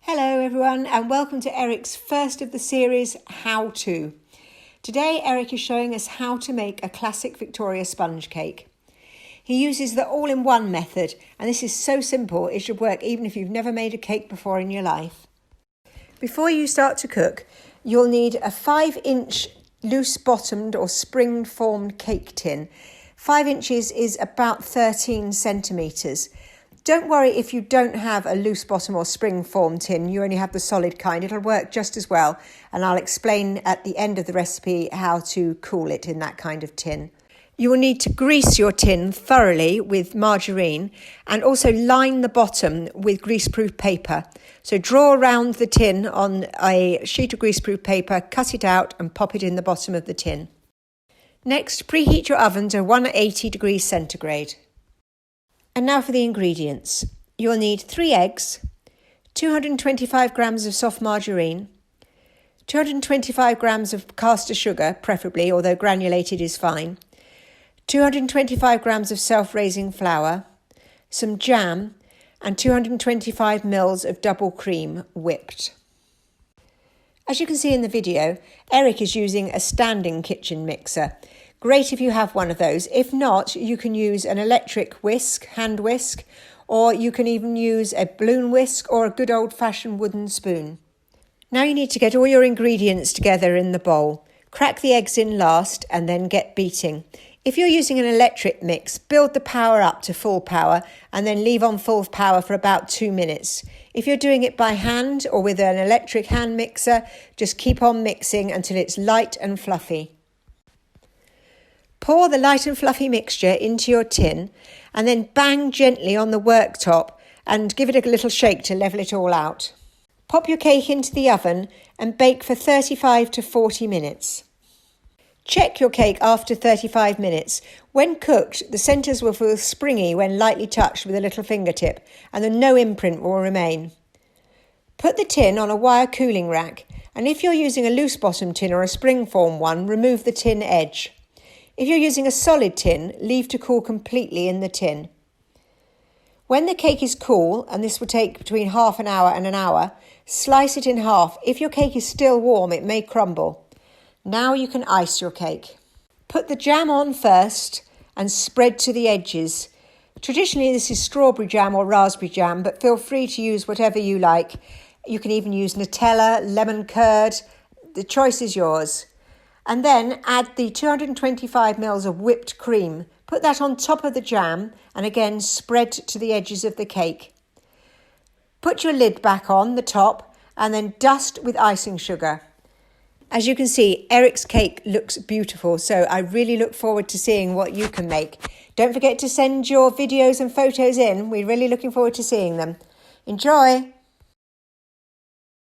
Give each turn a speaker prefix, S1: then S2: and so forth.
S1: Hello everyone and welcome to Eric's first of the series, How To. Today Eric is showing us how to make a classic Victoria sponge cake. He uses the all-in-one method and this is so simple it should work even if you've never made a cake before in your life. Before you start to cook, you'll need a 5-inch loose-bottomed or spring-formed cake tin. 5 inches is about 13 centimetres. Don't worry if you don't have a loose bottom or spring form tin, you only have the solid kind. It'll work just as well, and I'll explain at the end of the recipe how to cool it in that kind of tin. You will need to grease your tin thoroughly with margarine and also line the bottom with greaseproof paper. So draw around the tin on a sheet of greaseproof paper, cut it out and pop it in the bottom of the tin. Next, preheat your oven to 180 degrees centigrade. And now for the ingredients. You'll need 3 eggs, 225 grams of soft margarine, 225 grams of caster sugar, preferably, although granulated is fine, 225 grams of self-raising flour, some jam, and 225 ml of double cream whipped. As you can see in the video, Eric is using a standing kitchen mixer. Great if you have one of those. If not, you can use an electric whisk, hand whisk, or you can even use a balloon whisk or a good old-fashioned wooden spoon. Now you need to get all your ingredients together in the bowl. Crack the eggs in last and then get beating. If you're using an electric mix, build the power up to full power and then leave on full power for about 2 minutes. If you're doing it by hand or with an electric hand mixer, just keep on mixing until it's light and fluffy. Pour the light and fluffy mixture into your tin and then bang gently on the worktop and give it a little shake to level it all out. Pop your cake into the oven and bake for 35 to 40 minutes. Check your cake after 35 minutes. When cooked, the centres will feel springy when lightly touched with a little fingertip and then no imprint will remain. Put the tin on a wire cooling rack and if you're using a loose bottom tin or a spring form one, remove the tin edge. If you're using a solid tin, leave to cool completely in the tin. When the cake is cool, and this will take between half an hour and an hour, slice it in half. If your cake is still warm, it may crumble. Now you can ice your cake. Put the jam on first and spread to the edges. Traditionally, this is strawberry jam or raspberry jam, but feel free to use whatever you like. You can even use Nutella, lemon curd. The choice is yours. And then add the 225 ml of whipped cream. Put that on top of the jam and again spread to the edges of the cake. Put your lid back on the top and then dust with icing sugar. As you can see, Eric's cake looks beautiful, so I really look forward to seeing what you can make. Don't forget to send your videos and photos in. We're really looking forward to seeing them. Enjoy!